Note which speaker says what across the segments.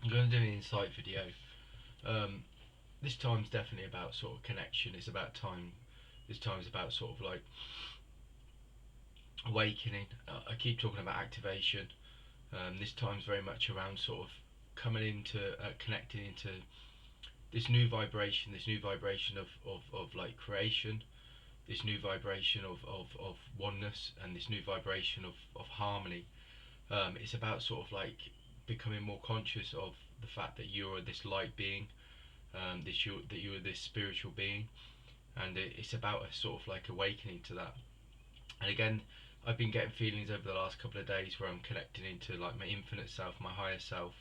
Speaker 1: I'm going to do an insight video. Um, this time's definitely about sort of connection. It's about time. This time's about sort of like awakening. I keep talking about activation. This time's very much around sort of coming into connecting into this new vibration of like creation, this new vibration of oneness, and this new vibration of harmony. It's about sort of like becoming more conscious of the fact that you're this light being, that you're this spiritual being, and it's about a sort of like awakening to that. And again, I've been getting feelings over the last couple of days where I'm connecting into like my infinite self, my higher self.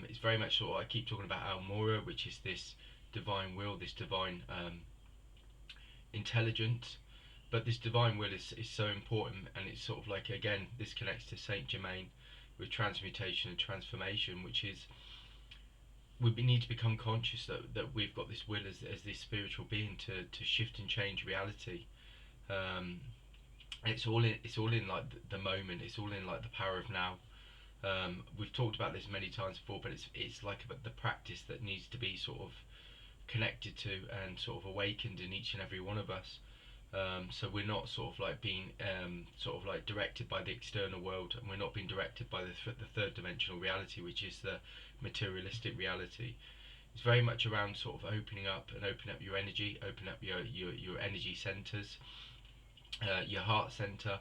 Speaker 1: It's very much sort of, I keep talking about Almora, which is this divine will, this divine intelligence. But this divine will is so important, and it's sort of like, again, this connects to Saint Germain with transmutation and transformation, which is we need to become conscious that we've got this will as this spiritual being to shift and change reality. Um, and it's all in like the moment. It's all in like the power of now. We've talked about this many times before, but it's like about the practice that needs to be sort of connected to and sort of awakened in each and every one of us. So we're not sort of like being sort of like directed by the external world, and we're not being directed by the third dimensional reality, which is the materialistic reality. It's very much around sort of opening up your energy, opening up your energy centers, your heart center.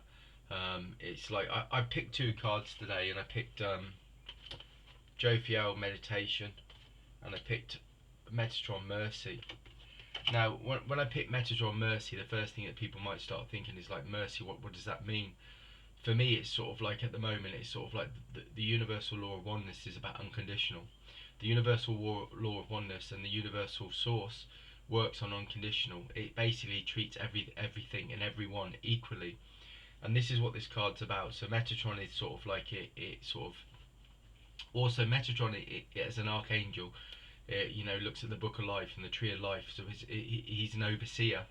Speaker 1: It's like I picked two cards today, and I picked Jophiel meditation, and I picked Metatron mercy. Now, when I pick Metatron mercy, the first thing that people might start thinking is like, mercy, what does that mean? For me, it's sort of like, at the moment, it's sort of like the universal law of oneness is about unconditional. The universal law of oneness and the universal source works on unconditional. It basically treats everything and everyone equally. And this is what this card's about. So Metatron is sort of like it sort of also Metatron it as an archangel, looks at the book of life and the tree of life. So he's an overseer.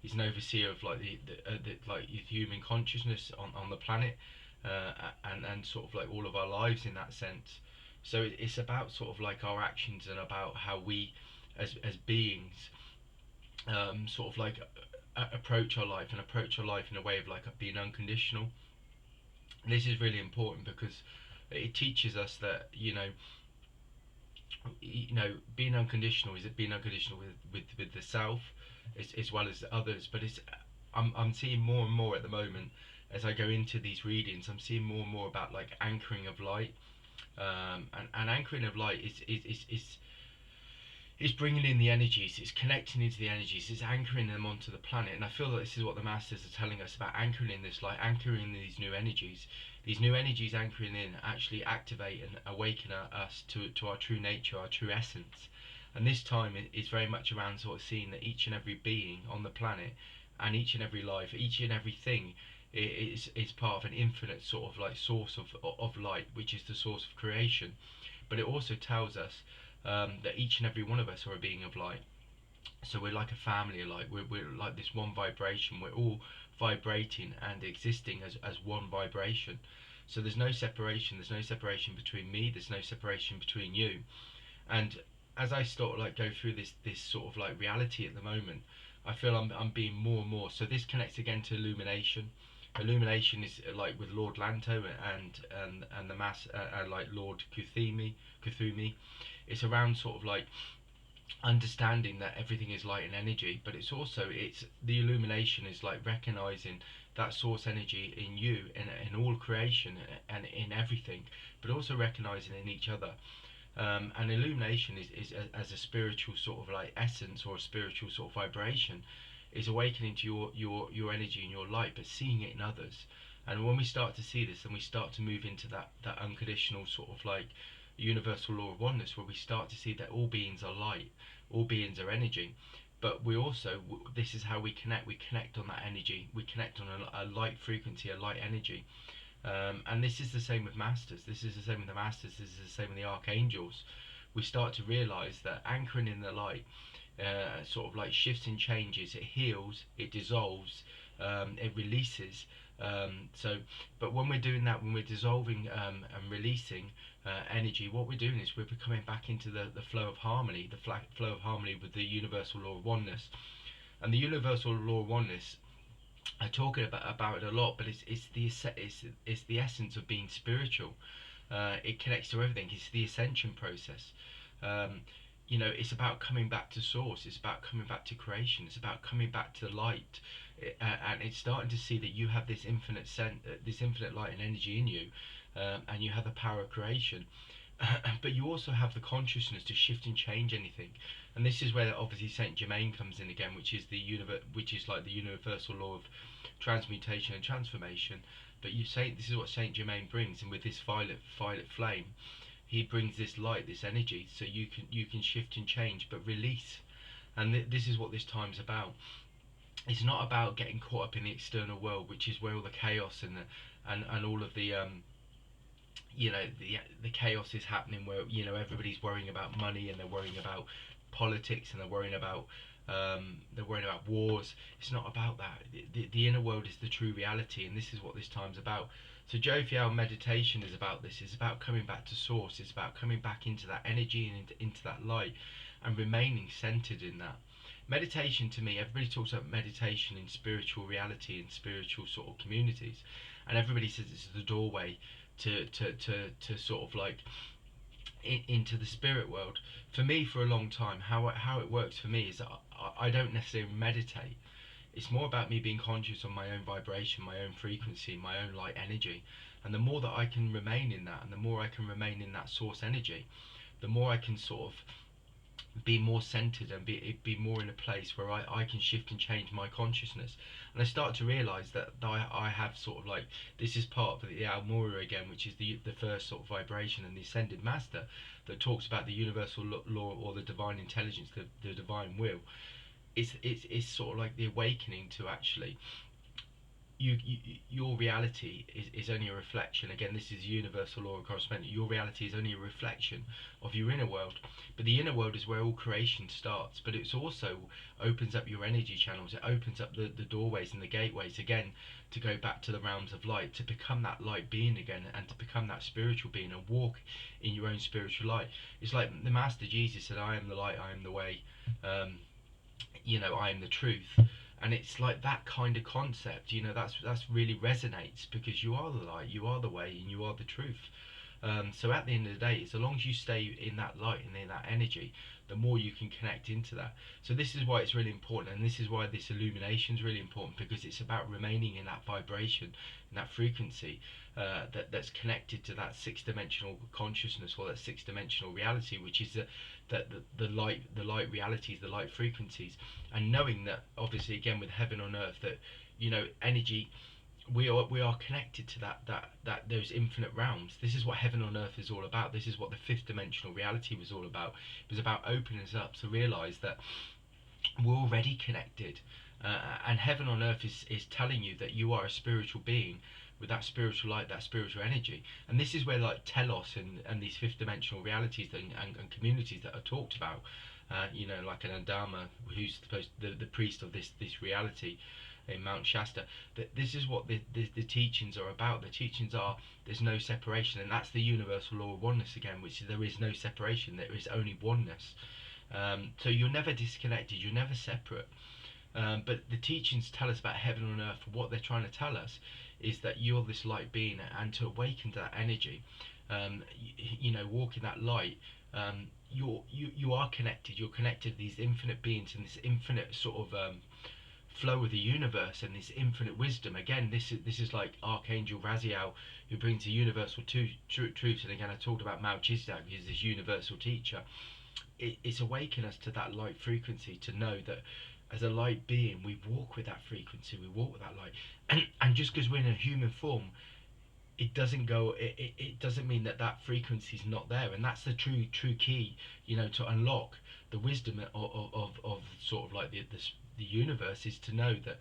Speaker 1: He's an overseer of like the human consciousness on the planet, and sort of like all of our lives in that sense. So it's about sort of like our actions and about how we, as beings, sort of like approach our life in a way of like being unconditional. And this is really important because it teaches us that being unconditional is being unconditional with the self as well as others. But I'm seeing more and more at the moment as I go into these readings. I'm seeing more and more about like anchoring of light, and anchoring of light is bringing in the energies, it's connecting into the energies, it's anchoring them onto the planet. And I feel that this is what the masters are telling us about anchoring in this light, anchoring in these new energies. These new energies anchoring in actually activate and awaken us to our true nature, our true essence. And this time is very much around sort of seeing that each and every being on the planet, and each and every life, each and everything is part of an infinite sort of like source of light, which is the source of creation. But it also tells us that each and every one of us are a being of light. So we're like a family of light. We're like this one vibration. We're all vibrating and existing as one vibration. So there's no separation. There's no separation between me. There's no separation between you. And as I sort of like go through this sort of like reality at the moment, I feel I'm being more and more. So this connects again to illumination. Illumination is like with Lord Lanto and the mass like Lord Kuthumi. It's around sort of like understanding that everything is light and energy, but it's the illumination is like recognizing that source energy in you, in all creation and in everything, but also recognizing in each other. And illumination is as a spiritual sort of like essence, or a spiritual sort of vibration, is awakening to your energy and your light, but seeing it in others. And when we start to see this, then we start to move into that unconditional sort of like universal law of oneness, where we start to see that all beings are light, all beings are energy. But we also, this is how we connect on that energy, we connect on a light frequency, a light energy. And this is the same with masters, this is the same with the masters, this is the same with the archangels. We start to realize that anchoring in the light sort of like shifts and changes, it heals, it dissolves, it releases. But when we're doing that, when we're dissolving and releasing, energy, what we're doing is we're coming back into the flow of harmony, the flow of harmony with the universal law of oneness. And the universal law of oneness, I talk about it a lot, but it's the essence of being spiritual. It connects to everything. It's the ascension process. Um, it's about coming back to source. It's about coming back to creation. It's about coming back to light, and it's starting to see that you have this this infinite light and energy in you, and you have the power of creation. But you also have the consciousness to shift and change anything, and this is where obviously Saint Germain comes in again, which is which is like the universal law of transmutation and transformation. But you say this is what Saint Germain brings, and with this violet flame, he brings this light, this energy, so you can shift and change, but release. And this is what this time's about. It's not about getting caught up in the external world, which is where all the chaos and and all of the the chaos is happening, where everybody's worrying about money, and they're worrying about politics, and they're worrying about wars. It's not about that. The inner world is the true reality, and this is what this time's about. So Jovial meditation is about this. It's about coming back to source. It's about coming back into that energy and into that light, and remaining centered in that. Meditation, to me, everybody talks about meditation in spiritual reality and spiritual sort of communities, and everybody says it's the doorway to sort of like into the spirit world. For me, for a long time, how it works for me is that I don't necessarily meditate. It's more about me being conscious of my own vibration, my own frequency, my own light energy. And the more that I can remain in that, and the more I can remain in that source energy, the more I can sort of be more centered and be more in a place where I can shift and change my consciousness. And I start to realize that I have sort of like, this is part of the Almora again, which is the first sort of vibration, and the ascended master that talks about the universal law, or the divine intelligence, the divine will. It's sort of like the awakening to actually your reality is only a reflection. Again, this is universal law of correspondence. Your reality is only a reflection of your inner world, but the inner world is where all creation starts. But it's also opens up your energy channels. It opens up the doorways and the gateways again, to go back to the realms of light, to become that light being again, and to become that spiritual being, and walk in your own spiritual light. It's like the Master Jesus said, I am the light, I am the way, I am the truth. And it's like that kind of concept, that's really resonates, because you are the light, you are the way, and you are the truth. So at the end of the day, so long as you stay in that light and in that energy, the more you can connect into that. So this is why it's really important, and this is why this illumination is really important, because it's about remaining in that vibration, in that frequency, that's connected to that six-dimensional consciousness, or that six-dimensional reality, which is the light realities, the light frequencies. And knowing that, obviously, again, with heaven on earth, that energy, we are connected to that those infinite realms. This is what heaven on earth is all about. This is what the fifth dimensional reality was all about. It was about opening us up to realize that we're already connected, and heaven on earth is telling you that you are a spiritual being with that spiritual light, that spiritual energy. And this is where like telos and these fifth dimensional realities and communities that are talked about, like an Andama, who's supposed the priest of this reality in Mount Shasta, that this is what the teachings are about. The teachings are, there's no separation, and that's the universal law of oneness again, which is there is no separation, there is only oneness. So you're never disconnected, you're never separate. But the teachings tell us about heaven on earth. What they're trying to tell us is that you're this light being, and to awaken to that energy, walk in that light. You are connected. You're connected to these infinite beings and this infinite sort of flow of the universe, and this infinite wisdom. Again, this is like Archangel Raziel, who brings the universal truths. And again, I talked about Melchizedek, who's this universal teacher. It's awakened us to that light frequency, to know that as a light being, we walk with that frequency, we walk with that light. And just because we're in a human form, it doesn't mean that frequency is not there. And that's the true key, to unlock the wisdom of sort of like the universe, is to know that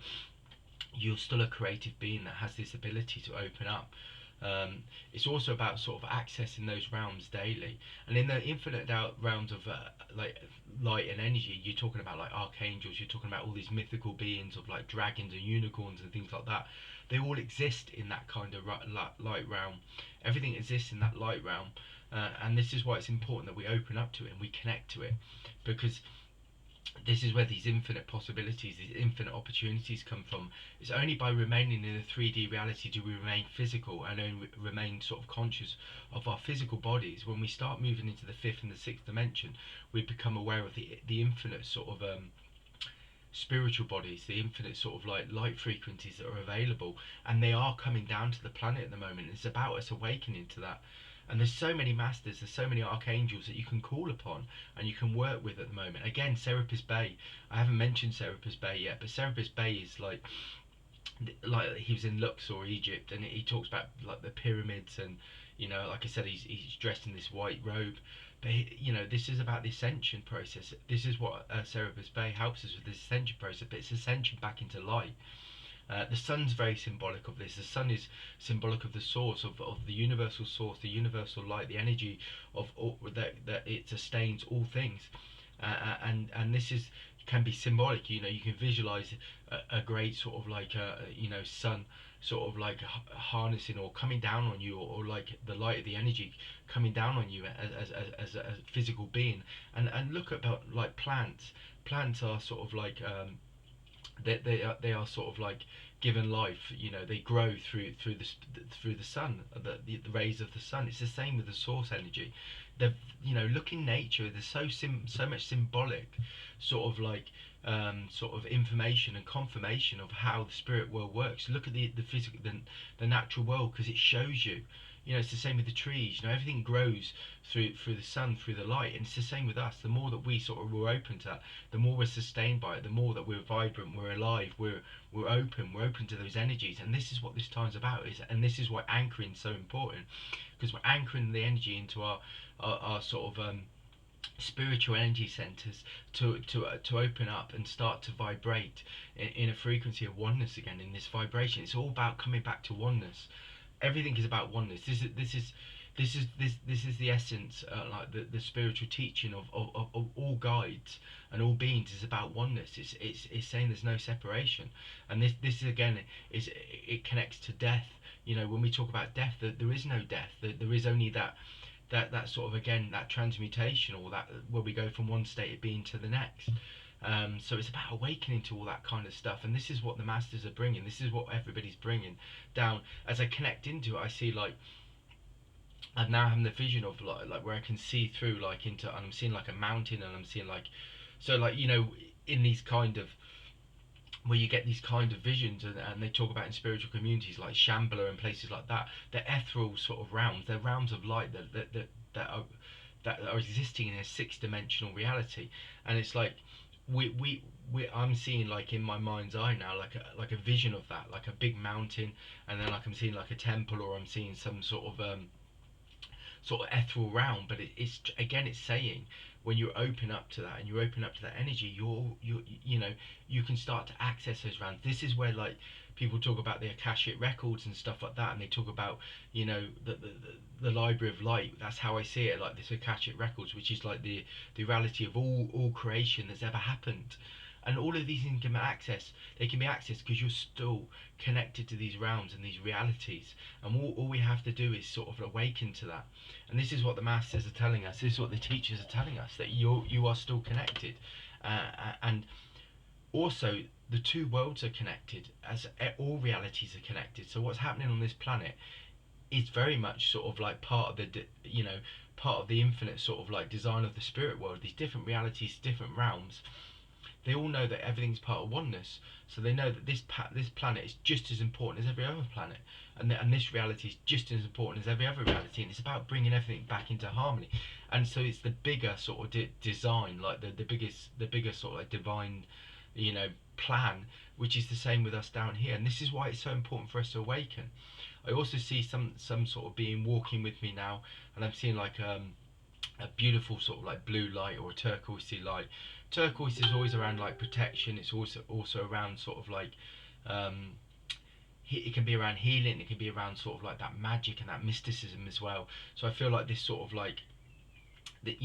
Speaker 1: you're still a creative being that has this ability to open up. It's also about sort of accessing those realms daily, and in the infinite realms of like light and energy, you're talking about like archangels, you're talking about all these mythical beings of like dragons and unicorns and things like that. They all exist in that kind of light realm. Everything exists in that light realm. And this is why it's important that we open up to it and we connect to it, because this is where these infinite possibilities, these infinite opportunities come from. It's only by remaining in a 3D reality do we remain physical and only remain sort of conscious of our physical bodies. When we start moving into the fifth and the sixth dimension, we become aware of the infinite sort of spiritual bodies, the infinite sort of like light frequencies that are available, and they are coming down to the planet at the moment. It's about us awakening to that. And there's so many masters, there's so many archangels that you can call upon and you can work with at the moment. Again, Serapis Bey. I haven't mentioned Serapis Bey yet, but Serapis Bey is like he was in Luxor, Egypt, and he talks about like the pyramids, and like I said, he's dressed in this white robe. But this is about the ascension process. This is what Serapis Bey helps us with, this ascension process. But it's ascension back into light. The sun's very symbolic of this. The sun is symbolic of the source, of the universal source, the universal light, the energy of all, that it sustains all things. And this is can be symbolic. You can visualize a great sort of like sun sort of like harnessing or coming down on you, or like the light of the energy coming down on you as a physical being. And look about like plants. Plants are sort of like they are sort of like given life. They grow through the sun, the rays of the sun. It's the same with the source energy. The look in nature. There's so much symbolic sort of like sort of information and confirmation of how the spirit world works. Look at the physical, the natural world, because it shows you. It's the same with the trees. Everything grows through the sun, through the light, and it's the same with us. The more that we sort of we're open to that, the more we're sustained by it. The more that we're vibrant, we're alive, we're open to those energies. And this is what this time's about. And this is why anchoring is so important, because we're anchoring the energy into our sort of spiritual energy centers to open up and start to vibrate in a frequency of oneness again. In this vibration, it's all about coming back to oneness. Everything is about oneness. This is the essence, like the spiritual teaching of all guides and all beings is about oneness. It's saying there's no separation, and this is again is it connects to death. When we talk about death, there is no death. There is only that sort of, again, that transmutation, or that where we go from one state of being to the next. So it's about awakening to all that kind of stuff, and this is what the masters are bringing. This is what everybody's bringing down. As I connect into it, I see like I'm now having the vision of like where I can see through like into, and I'm seeing like a mountain, and I'm seeing like, so like in these kind of, where you get these kind of visions, and they talk about in spiritual communities like Shambhala and places like that, they're ethereal sort of realms. They're realms of light that are existing in a six-dimensional reality. And it's like I'm seeing like in my mind's eye now like a vision of that, like a big mountain, and then like I'm seeing like a temple, or I'm seeing some sort of ethereal realm. But it's again, it's saying when you open up to that and you open up to that energy, you can start to access those realms. This is where like people talk about the Akashic records and stuff like that, and they talk about the Library of Light. That's how I see it, like this Akashic records, which is like the reality of all creation that's ever happened. And all of these things can be accessed. They can be accessed because you're still connected to these realms and these realities. And all we have to do is sort of awaken to that. And this is what the masters are telling us. This is what the teachers are telling us, that you are still connected. And also, the two worlds are connected, as all realities are connected. So what's happening on this planet is very much sort of like part of part of the infinite sort of like design of the spirit world. These different realities, different realms, they all know that everything's part of oneness. So they know that this planet is just as important as every other planet, and this reality is just as important as every other reality. And it's about bringing everything back into harmony. And so it's the bigger sort of design, like the bigger sort of like divine, plan, which is the same with us down here. And this is why it's so important for us to awaken. I also see some sort of being walking with me now, and I'm seeing like a beautiful sort of like blue light, or a turquoisey light. Turquoise is always around like protection. It's also around sort of like it can be around healing. It can be around sort of like that magic and that mysticism as well. So I feel like this sort of like that,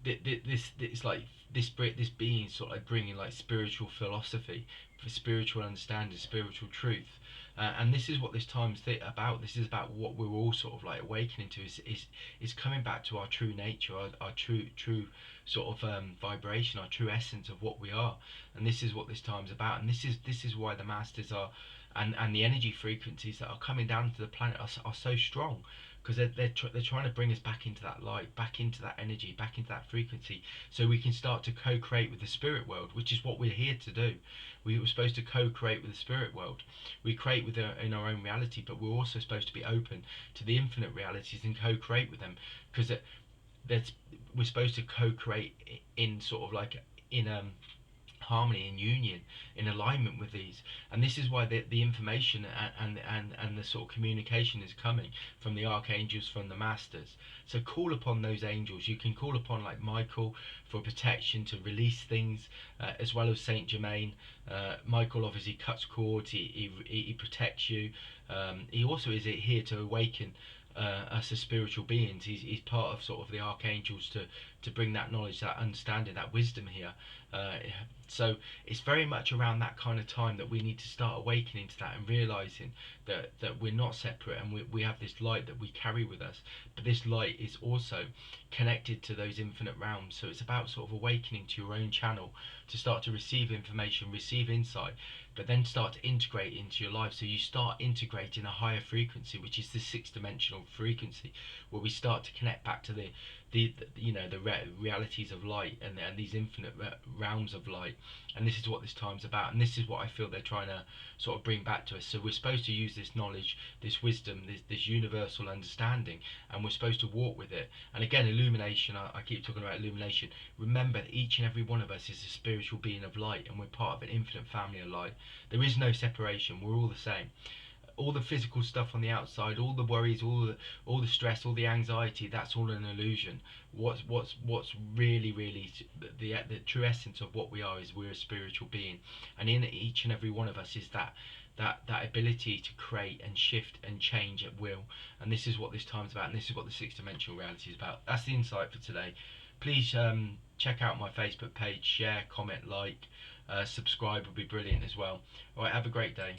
Speaker 1: this it's like this being sort of like bringing like spiritual philosophy, for spiritual understanding, spiritual truth. And this is what this time's about. This is about what we're all sort of like awakening to. Is coming back to our true nature, our true sort of vibration, our true essence of what we are. And this is what this time's about. And this is why the masters are, and the energy frequencies that are coming down to the planet are so strong, because they're trying to bring us back into that light, back into that energy, back into that frequency, so we can start to co-create with the spirit world, which is what we're here to do. We were supposed to co-create with the spirit world. We create in our own reality, but we're also supposed to be open to the infinite realities and co-create with them, because we're supposed to co-create in sort of like in harmony, in union, in alignment with these. And this is why the information and the sort of communication is coming from the archangels, from the masters. So call upon those angels. You can call upon like Michael for protection, to release things, as well as Saint Germain. Michael obviously cuts cords, he protects you. He also is here to awaken us as spiritual beings. He's part of sort of the archangels to bring that knowledge, that understanding, that wisdom here. So it's very much around that kind of time that we need to start awakening to that, and realizing that we're not separate, and we have this light that we carry with us, but this light is also connected to those infinite realms. So it's about sort of awakening to your own channel, to start to receive information, receive insight, but then start to integrate into your life. So you start integrating a higher frequency, which is the sixth dimensional frequency, where we start to connect back to the realities of light, and these infinite realms of light. And this is what this time's about, and this is what I feel they're trying to sort of bring back to us. So we're supposed to use this knowledge, this wisdom, this universal understanding, and we're supposed to walk with it. And again, illumination, I keep talking about illumination. Remember that each and every one of us is a spiritual being of light, and we're part of an infinite family of light. There is no separation. We're all the same. All the physical stuff on the outside, all the worries, all the stress, all the anxiety, that's all an illusion. What's really the true essence of what we are is we're a spiritual being, and in each and every one of us is that ability to create and shift and change at will. And this is what this time's about, and this is what the sixth dimensional reality is about. That's the insight for today. Please check out my Facebook page, share, comment, like, subscribe would be brilliant as well. Alright, have a great day.